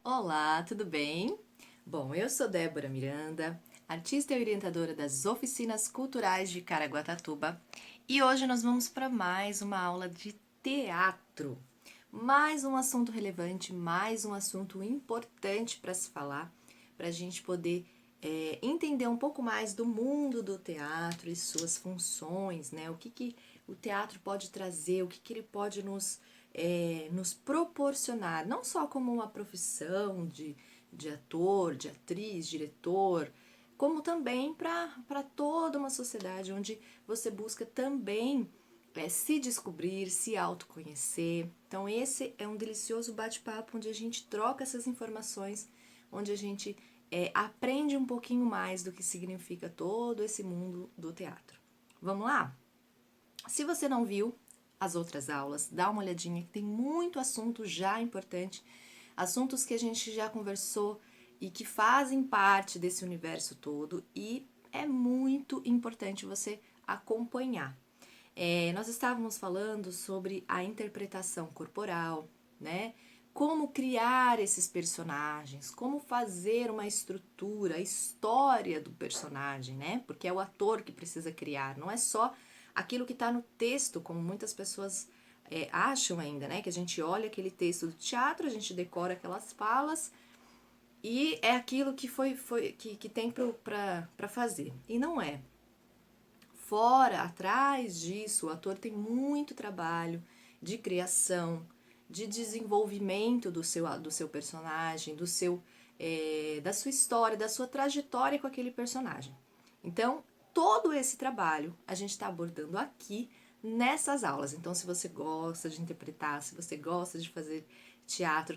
Olá, tudo bem? Bom, eu sou Débora Miranda, artista e orientadora das oficinas culturais de Caraguatatuba, e hoje nós vamos para mais uma aula de teatro. Mais um assunto relevante, mais um assunto importante para se falar, para a gente poder entender um pouco mais do mundo do teatro e suas funções, né? O que o teatro pode trazer, o que ele pode nos proporcionar, não só como uma profissão de ator, de atriz, diretor, como também para toda uma sociedade onde você busca também se descobrir, se autoconhecer. Então, esse é um delicioso bate-papo onde a gente troca essas informações, onde a gente aprende um pouquinho mais do que significa todo esse mundo do teatro. Vamos lá? Se você não viu as outras aulas, dá uma olhadinha que tem muito assunto já importante, assuntos que a gente já conversou e que fazem parte desse universo todo e é muito importante você acompanhar. Nós estávamos falando sobre a interpretação corporal, né? Como criar esses personagens, como fazer uma estrutura, a história do personagem, né? Porque é o ator que precisa criar, não é só aquilo que está no texto, como muitas pessoas acham ainda, né? Que a gente olha aquele texto do teatro, a gente decora aquelas falas e é aquilo que que tem para fazer. E não é. Fora, atrás disso, o ator tem muito trabalho de criação, de desenvolvimento do seu personagem, da sua história, da sua trajetória com aquele personagem. Então, todo esse trabalho a gente está abordando aqui nessas aulas. Então, se você gosta de interpretar, se você gosta de fazer teatro,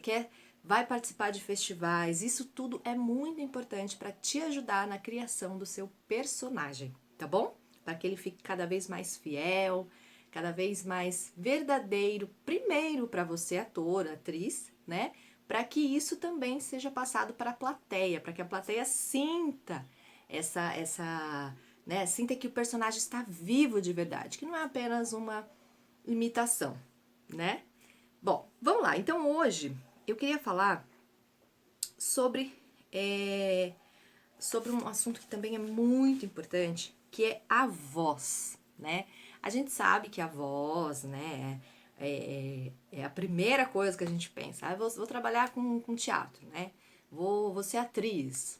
vai participar de festivais, isso tudo é muito importante para te ajudar na criação do seu personagem, tá bom? Para que ele fique cada vez mais fiel, cada vez mais verdadeiro, primeiro para você, ator, atriz, né? Para que isso também seja passado para a plateia, para que a plateia sinta sinta que o personagem está vivo de verdade, que não é apenas uma imitação, né? Bom, vamos lá. Então hoje eu queria falar sobre sobre um assunto que também é muito importante, que é a voz, né? A gente sabe que a voz, né, é a primeira coisa que a gente pensa. Ah, vou trabalhar com teatro, né? Vou ser atriz.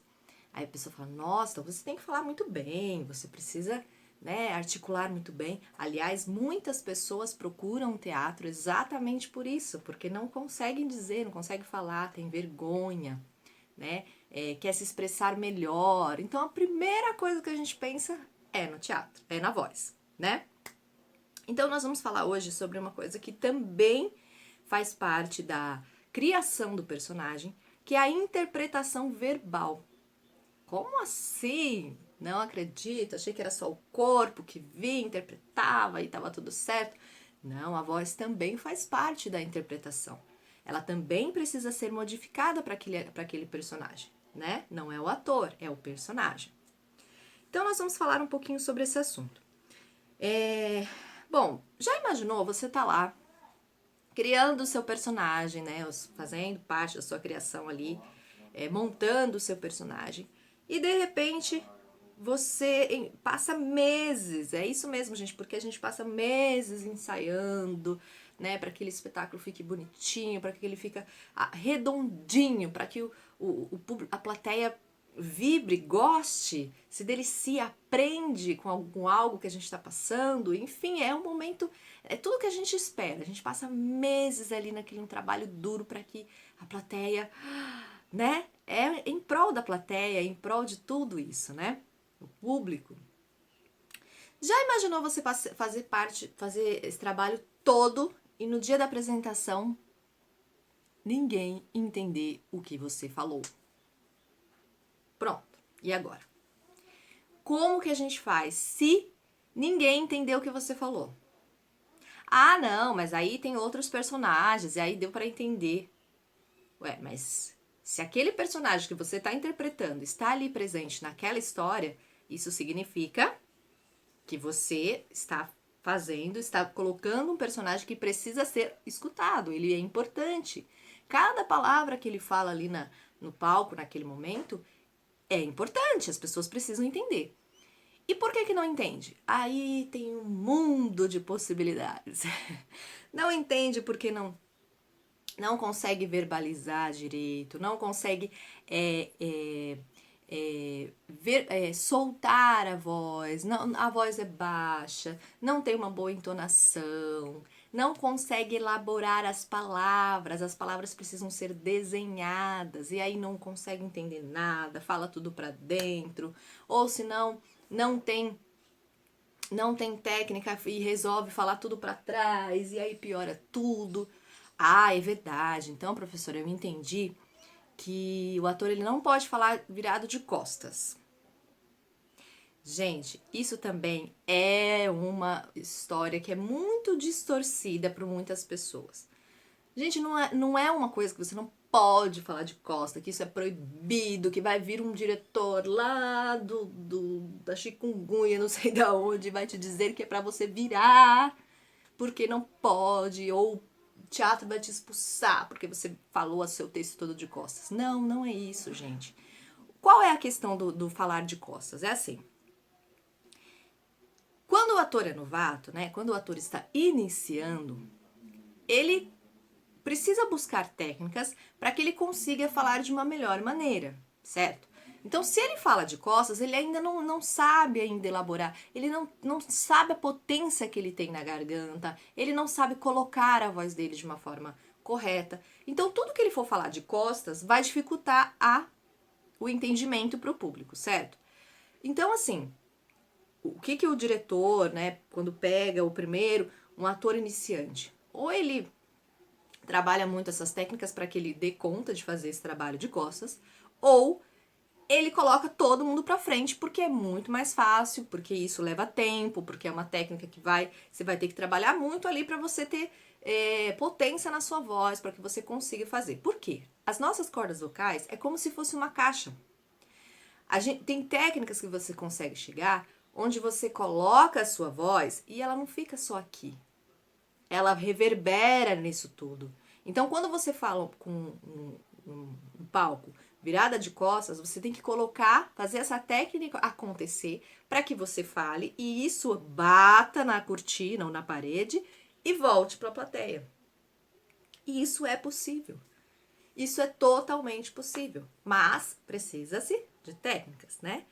Aí a pessoa fala, nossa, então você tem que falar muito bem, você precisa, né, articular muito bem. Aliás, muitas pessoas procuram teatro exatamente por isso, porque não conseguem dizer, não conseguem falar, tem vergonha, né? Quer se expressar melhor. Então a primeira coisa que a gente pensa é no teatro, é na voz, né? Então nós vamos falar hoje sobre uma coisa que também faz parte da criação do personagem, que é a interpretação verbal. Como assim? Não acredito, achei que era só o corpo que via, interpretava e estava tudo certo. Não, a voz também faz parte da interpretação. Ela também precisa ser modificada para aquele personagem, né? Não é o ator, é o personagem. Então nós vamos falar um pouquinho sobre esse assunto. Bom, já imaginou você tá lá criando o seu personagem, né? Fazendo parte da sua criação ali, montando o seu personagem. E de repente você passa meses, é isso mesmo, gente, porque a gente passa meses ensaiando, né, para que aquele espetáculo fique bonitinho, para que ele fique redondinho, para que a plateia vibre, goste, se delicie, aprende com algo que a gente está passando, enfim, é um momento, é tudo que a gente espera. A gente passa meses ali naquele trabalho duro para que a plateia, né, é em prol da plateia, em prol de tudo isso, né? O público. Já imaginou você fazer esse trabalho todo e no dia da apresentação ninguém entender o que você falou? Pronto. E agora? Como que a gente faz se ninguém entendeu o que você falou? Ah, não, mas aí tem outros personagens e aí deu para entender. Ué, mas se aquele personagem que você está interpretando está ali presente naquela história, isso significa que você está colocando um personagem que precisa ser escutado, ele é importante, cada palavra que ele fala ali no palco, naquele momento, é importante, as pessoas precisam entender. E por que não entende? Aí tem um mundo de possibilidades. Não entende porque não consegue verbalizar direito, não consegue soltar a voz, não, a voz é baixa, não tem uma boa entonação, não consegue elaborar as palavras precisam ser desenhadas, e aí não consegue entender nada, fala tudo pra dentro, ou senão não tem técnica e resolve falar tudo pra trás, e aí piora tudo. Ah, é verdade. Então, professora, eu entendi que o ator ele não pode falar virado de costas. Gente, isso também é uma história que é muito distorcida por muitas pessoas. Gente, não é uma coisa que você não pode falar de costa, que isso é proibido, que vai vir um diretor lá da chikungunya, não sei da onde, vai te dizer que é pra você virar, porque não pode, ou o teatro vai te expulsar, porque você falou o seu texto todo de costas. Não, não é isso, gente. Qual é a questão do falar de costas? É assim, quando o ator é novato, né, quando o ator está iniciando, ele precisa buscar técnicas para que ele consiga falar de uma melhor maneira, certo? Então, se ele fala de costas, ele ainda não sabe ainda elaborar, ele não sabe a potência que ele tem na garganta, ele não sabe colocar a voz dele de uma forma correta. Então, tudo que ele for falar de costas vai dificultar o entendimento para o público, certo? Então, assim, o que o diretor, né, quando pega um ator iniciante, ou ele trabalha muito essas técnicas para que ele dê conta de fazer esse trabalho de costas, ou ele coloca todo mundo para frente porque é muito mais fácil, porque isso leva tempo, porque é uma técnica que você vai ter que trabalhar muito ali para você ter potência na sua voz, para que você consiga fazer. Por quê? As nossas cordas vocais é como se fosse uma caixa. Tem técnicas que você consegue chegar onde você coloca a sua voz e ela não fica só aqui. Ela reverbera nisso tudo. Então, quando você fala com um palco virada de costas, você tem que fazer essa técnica acontecer para que você fale e isso bata na cortina ou na parede e volte para a plateia. E isso é possível. Isso é totalmente possível, mas precisa-se de técnicas, né?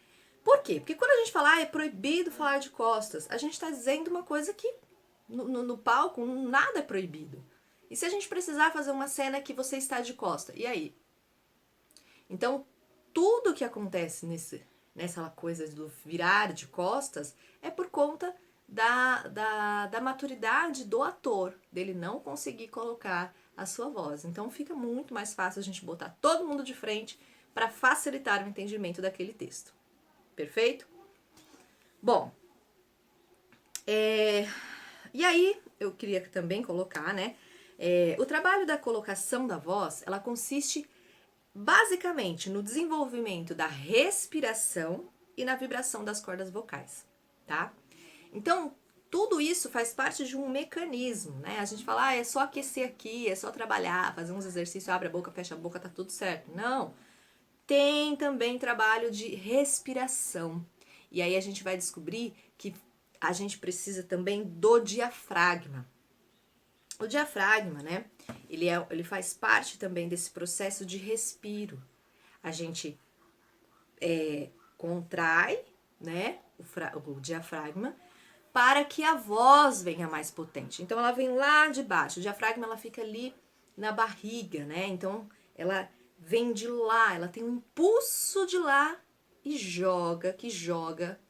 Por quê? Porque quando a gente fala, é proibido falar de costas, a gente está dizendo uma coisa que no palco nada é proibido. E se a gente precisar fazer uma cena que você está de costa, e aí? Então, tudo que acontece nessa coisa do virar de costas é por conta da maturidade do ator, dele não conseguir colocar a sua voz. Então, fica muito mais fácil a gente botar todo mundo de frente para facilitar o entendimento daquele texto. Perfeito? Bom, e aí eu queria também colocar, né? O trabalho da colocação da voz, ela consiste basicamente no desenvolvimento da respiração e na vibração das cordas vocais, tá? Então, tudo isso faz parte de um mecanismo, né? A gente fala, é só aquecer aqui, é só trabalhar, fazer uns exercícios, abre a boca, fecha a boca, tá tudo certo. Não. Tem também trabalho de respiração. E aí a gente vai descobrir que a gente precisa também do diafragma. O diafragma, né? Ele faz parte também desse processo de respiro. A gente contrai, né? O diafragma para que a voz venha mais potente. Então ela vem lá de baixo. O diafragma ela fica ali na barriga, né? Então ela vem de lá, ela tem um impulso de lá e que joga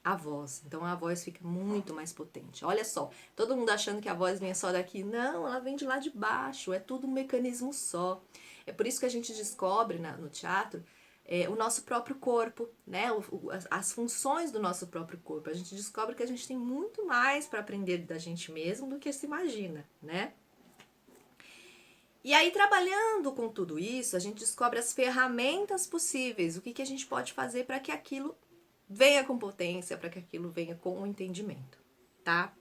a voz. Então a voz fica muito mais potente. Olha só, todo mundo achando que a voz vem só daqui. Não, ela vem de lá de baixo, é tudo um mecanismo só. É por isso que a gente descobre no teatro o nosso próprio corpo, né? As funções do nosso próprio corpo. A gente descobre que a gente tem muito mais para aprender da gente mesmo do que se imagina, né? E aí, trabalhando com tudo isso, a gente descobre as ferramentas possíveis, o que a gente pode fazer para que aquilo venha com potência, para que aquilo venha com o entendimento, tá?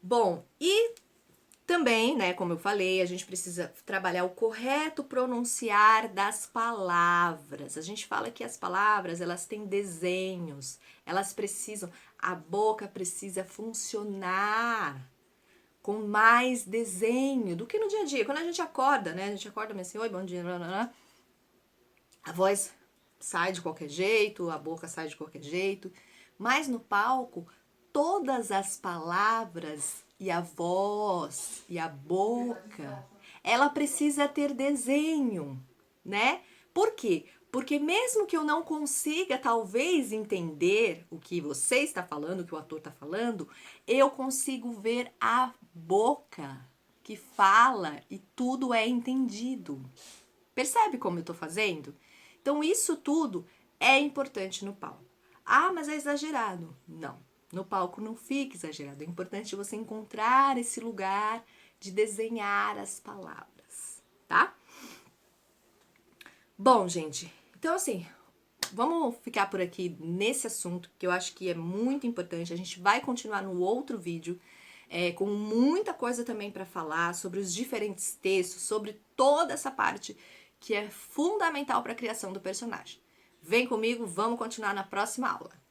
Bom, e Também, né, como eu falei, a gente precisa trabalhar o correto pronunciar das palavras. A gente fala que as palavras, elas têm desenhos, elas precisam, a boca precisa funcionar com mais desenho do que no dia a dia. Quando a gente acorda, né, a gente acorda assim, oi, bom dia, blá, blá, blá. A voz sai de qualquer jeito, a boca sai de qualquer jeito, mas no palco, todas as palavras e a voz e a boca, ela precisa ter desenho, né? Por quê? Porque mesmo que eu não consiga talvez entender o que você está falando, o que o ator está falando, eu consigo ver a boca que fala e tudo é entendido. Percebe como eu estou fazendo? Então isso tudo é importante no palco. Ah, mas é exagerado. Não. No palco não fica exagerado. É importante você encontrar esse lugar de desenhar as palavras, tá? Bom, gente, então assim, vamos ficar por aqui nesse assunto que eu acho que é muito importante. A gente vai continuar no outro vídeo com muita coisa também para falar sobre os diferentes textos, sobre toda essa parte que é fundamental para a criação do personagem. Vem comigo, vamos continuar na próxima aula.